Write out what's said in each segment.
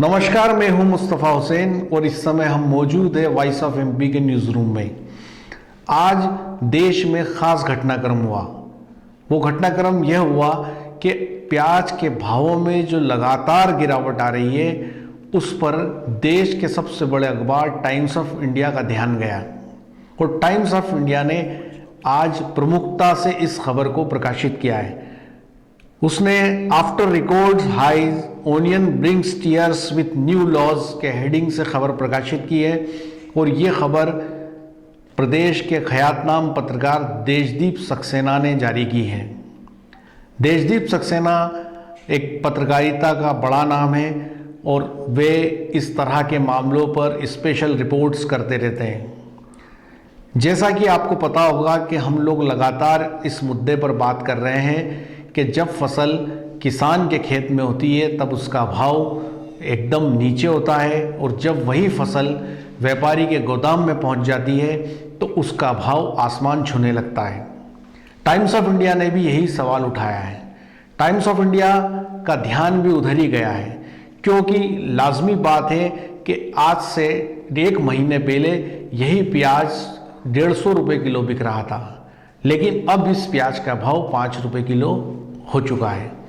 नमस्कार, मैं हूं मुस्तफ़ा हुसैन और इस समय हम मौजूद है वॉइस ऑफ एमपी के न्यूज़ रूम में। आज देश में ख़ास घटनाक्रम हुआ। वो घटनाक्रम यह हुआ कि प्याज के भावों में जो लगातार गिरावट आ रही है उस पर देश के सबसे बड़े अखबार टाइम्स ऑफ इंडिया का ध्यान गया और टाइम्स ऑफ इंडिया ने आज प्रमुखता से इस खबर को प्रकाशित किया है। उसने after records highs onion brings tears with new laws के हेडिंग से खबर प्रकाशित की है और ये खबर प्रदेश के ख्यातनाम पत्रकार देशदीप सक्सेना ने जारी की है। देशदीप सक्सेना एक पत्रकारिता का बड़ा नाम है और वे इस तरह के मामलों पर स्पेशल रिपोर्ट्स करते रहते हैं। जैसा कि आपको पता होगा कि हम लोग लगातार इस मुद्दे पर बात कर रहे हैं कि जब फसल किसान के खेत में होती है तब उसका भाव एकदम नीचे होता है और जब वही फसल व्यापारी के गोदाम में पहुंच जाती है तो उसका भाव आसमान छूने लगता है। टाइम्स ऑफ इंडिया ने भी यही सवाल उठाया है। टाइम्स ऑफ इंडिया का ध्यान भी उधर ही गया है क्योंकि लाजमी बात है कि आज से 1 महीने पहले यही प्याज 150 रुपये किलो बिक रहा था, लेकिन अब इस प्याज का भाव 5 रुपये किलो हो चुका है।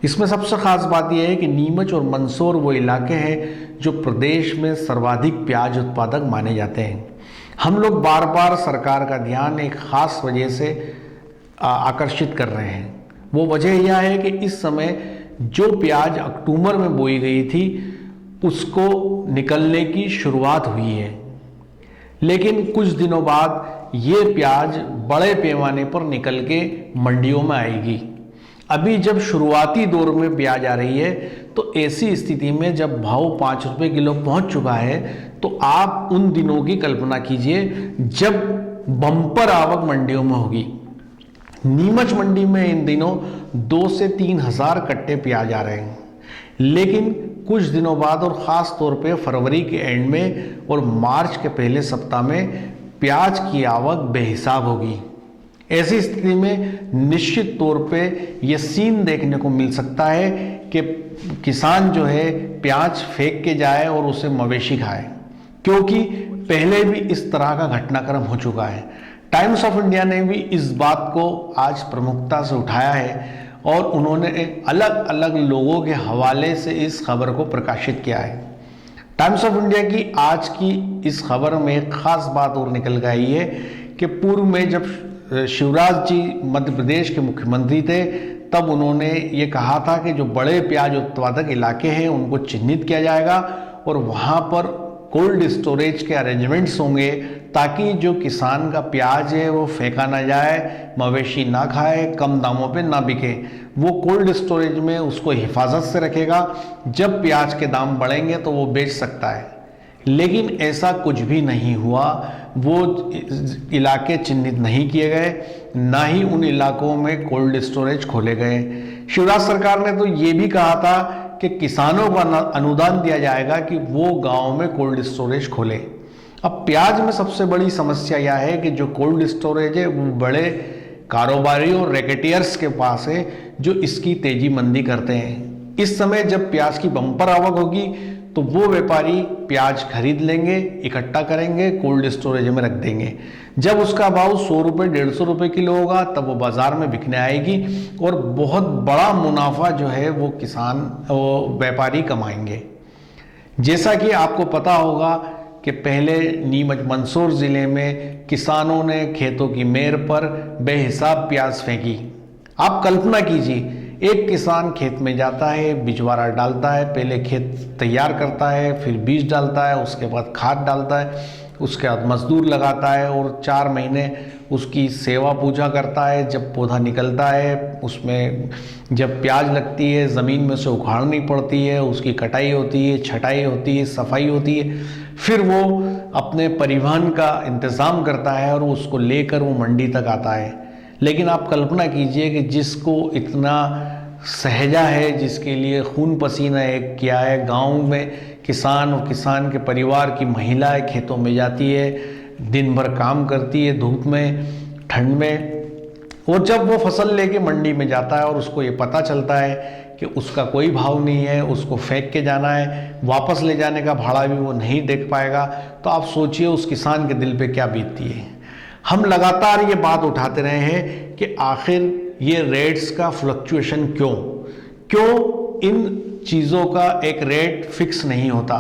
इसमें सबसे ख़ास बात यह है कि नीमच और मंदसौर वो इलाके हैं जो प्रदेश में सर्वाधिक प्याज उत्पादक माने जाते हैं। हम लोग बार बार सरकार का ध्यान एक ख़ास वजह से आकर्षित कर रहे हैं। वो वजह यह है कि इस समय जो प्याज अक्टूबर में बोई गई थी उसको निकलने की शुरुआत हुई है, लेकिन कुछ दिनों बाद ये प्याज बड़े पैमाने पर निकल के मंडियों में आएगी। अभी जब शुरुआती दौर में प्याज आ रही है तो ऐसी स्थिति में जब भाव 5 रुपये किलो पहुंच चुका है तो आप उन दिनों की कल्पना कीजिए जब बम्पर आवक मंडियों में होगी। नीमच मंडी में इन दिनों 2 से 3 हज़ार कट्टे प्याज आ रहे हैं, लेकिन कुछ दिनों बाद और ख़ास तौर पे फरवरी के एंड में और मार्च के पहले सप्ताह में प्याज की आवक बेहिसाब होगी। ऐसी स्थिति में निश्चित तौर पे ये सीन देखने को मिल सकता है कि किसान जो है प्याज फेंक के जाए और उसे मवेशी खाए, क्योंकि पहले भी इस तरह का घटनाक्रम हो चुका है। टाइम्स ऑफ इंडिया ने भी इस बात को आज प्रमुखता से उठाया है और उन्होंने अलग अलग लोगों के हवाले से इस खबर को प्रकाशित किया है। टाइम्स ऑफ इंडिया की आज की इस खबर में एक खास बात और निकल के आई है कि पूर्व में जब शिवराज जी मध्य प्रदेश के मुख्यमंत्री थे तब उन्होंने ये कहा था कि जो बड़े प्याज उत्पादक इलाके हैं उनको चिन्हित किया जाएगा और वहाँ पर कोल्ड स्टोरेज के अरेंजमेंट्स होंगे ताकि जो किसान का प्याज है वो फेंका ना जाए, मवेशी ना खाए, कम दामों पे ना बिके। वो कोल्ड स्टोरेज में उसको हिफाजत से रखेगा, जब प्याज के दाम बढ़ेंगे तो वो बेच सकता है। लेकिन ऐसा कुछ भी नहीं हुआ। वो इलाके चिन्हित नहीं किए गए, ना ही उन इलाकों में कोल्ड स्टोरेज खोले गए। शिवराज सरकार ने तो ये भी कहा था कि किसानों को अनुदान दिया जाएगा कि वो गांव में कोल्ड स्टोरेज खोले। अब प्याज में सबसे बड़ी समस्या यह है कि जो कोल्ड स्टोरेज है वो बड़े कारोबारी और रैकेटियर्स के पास है जो इसकी तेजी मंदी करते हैं। इस समय जब प्याज की बम्पर आवक होगी तो वो व्यापारी प्याज खरीद लेंगे, इकट्ठा करेंगे, कोल्ड स्टोरेज में रख देंगे। जब उसका भाव 100 रुपये 150 रुपये किलो होगा तब वो बाजार में बिकने आएगी और बहुत बड़ा मुनाफा जो है वो किसान वो व्यापारी कमाएंगे। जैसा कि आपको पता होगा कि पहले नीमच मंदसौर ज़िले में किसानों ने खेतों की मेड़ पर बेहिसाब प्याज फेंकी। आप कल्पना कीजिए, एक किसान खेत में जाता है, बिचवारा डालता है, पहले खेत तैयार करता है, फिर बीज डालता है, उसके बाद खाद डालता है, उसके बाद मजदूर लगाता है और 4 महीने उसकी सेवा पूजा करता है। जब पौधा निकलता है उसमें जब प्याज लगती है ज़मीन में से उखाड़नी पड़ती है, उसकी कटाई होती है, छटाई होती है, सफाई होती है, फिर वो अपने परिवहन का इंतज़ाम करता है और उसको लेकर वो मंडी तक आता है। लेकिन आप कल्पना कीजिए कि जिसको इतना सहजा है, जिसके लिए खून पसीना एक किया है, गांव में किसान और किसान के परिवार की महिलाएं खेतों में जाती है, दिन भर काम करती है धूप में, ठंड में, और जब वो फसल लेके मंडी में जाता है और उसको ये पता चलता है कि कि उसका कोई भाव नहीं है, उसको फेंक के जाना है, वापस ले जाने का भाड़ा भी वो नहीं देख पाएगा। तो आप सोचिए उस किसान के दिल पे क्या बीतती है। हम लगातार ये बात उठाते रहे हैं कि आखिर ये रेट्स का फ्लक्चुएशन क्यों इन चीज़ों का एक रेट फिक्स नहीं होता।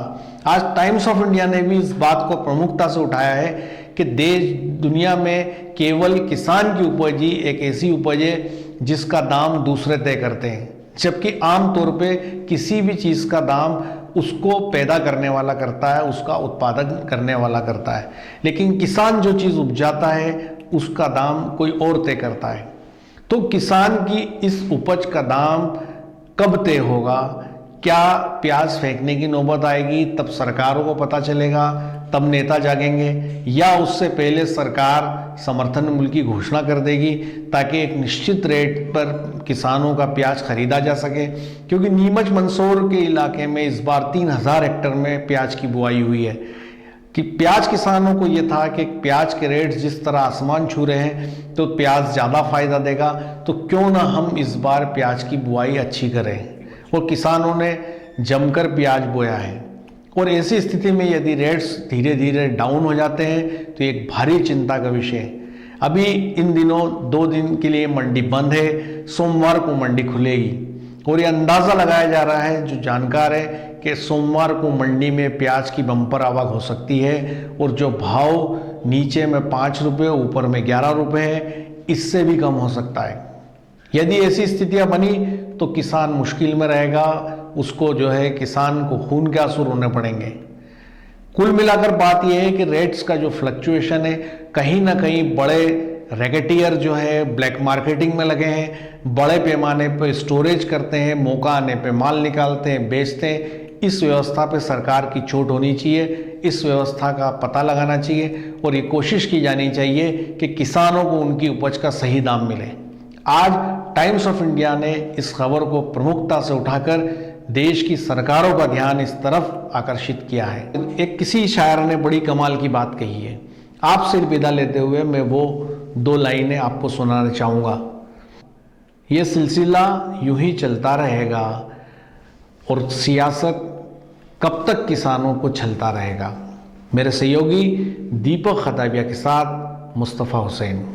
आज टाइम्स ऑफ इंडिया ने भी इस बात को प्रमुखता से उठाया है कि दुनिया में केवल किसान की उपज ही एक ऐसी उपज है जिसका दाम दूसरे तय करते हैं, जबकि आमतौर पे किसी भी चीज़ का दाम उसको पैदा करने वाला करता है, उसका उत्पादन करने वाला करता है, लेकिन किसान जो चीज़ उपजाता है उसका दाम कोई और तय करता है। तो किसान की इस उपज का दाम कब तय होगा? क्या प्याज फेंकने की नौबत आएगी तब सरकारों को पता चलेगा, तब नेता जागेंगे, या उससे पहले सरकार समर्थन मूल्य की घोषणा कर देगी ताकि एक निश्चित रेट पर किसानों का प्याज खरीदा जा सके? क्योंकि नीमच मंदसौर के इलाके में इस बार 3000 हेक्टेयर में प्याज की बुआई हुई है कि प्याज किसानों को ये था कि प्याज के रेट जिस तरह आसमान छू रहे हैं तो प्याज ज़्यादा फायदा देगा, तो क्यों ना हम इस बार प्याज की बुआई अच्छी करें। और किसानों ने जमकर प्याज बोया है। और ऐसी स्थिति में यदि रेट्स धीरे धीरे डाउन हो जाते हैं तो एक भारी चिंता का विषय है। अभी इन दिनों 2 दिन के लिए मंडी बंद है, सोमवार को मंडी खुलेगी और ये अंदाज़ा लगाया जा रहा है, जो जानकार है, कि सोमवार को मंडी में प्याज की बम्पर आवक हो सकती है और जो भाव नीचे में 5 रुपये, ऊपर में 11 रुपये है, इससे भी कम हो सकता है। यदि ऐसी स्थितियां बनी तो किसान मुश्किल में रहेगा, उसको जो है किसान को खून के आंसू रोने पड़ेंगे। कुल मिलाकर बात यह है कि रेट्स का जो फ्लक्चुएशन है, कहीं ना कहीं बड़े रैकेटियर जो है ब्लैक मार्केटिंग में लगे हैं, बड़े पैमाने पर स्टोरेज करते हैं, मौका आने पे माल निकालते हैं, बेचते हैं। इस व्यवस्था पे सरकार की चोट होनी चाहिए, इस व्यवस्था का पता लगाना चाहिए और ये कोशिश की जानी चाहिए कि किसानों को उनकी उपज का सही दाम मिले। आज टाइम्स ऑफ इंडिया ने इस खबर को प्रमुखता से उठाकर देश की सरकारों का ध्यान इस तरफ आकर्षित किया है। एक किसी शायर ने बड़ी कमाल की बात कही है। आपसे विदा लेते हुए मैं वो 2 लाइनें आपको सुनाना चाहूँगा। ये सिलसिला यूं ही चलता रहेगा और सियासत कब तक किसानों को छलता रहेगा। मेरे सहयोगी दीपक खताबिया के साथ मुस्तफ़ा हुसैन।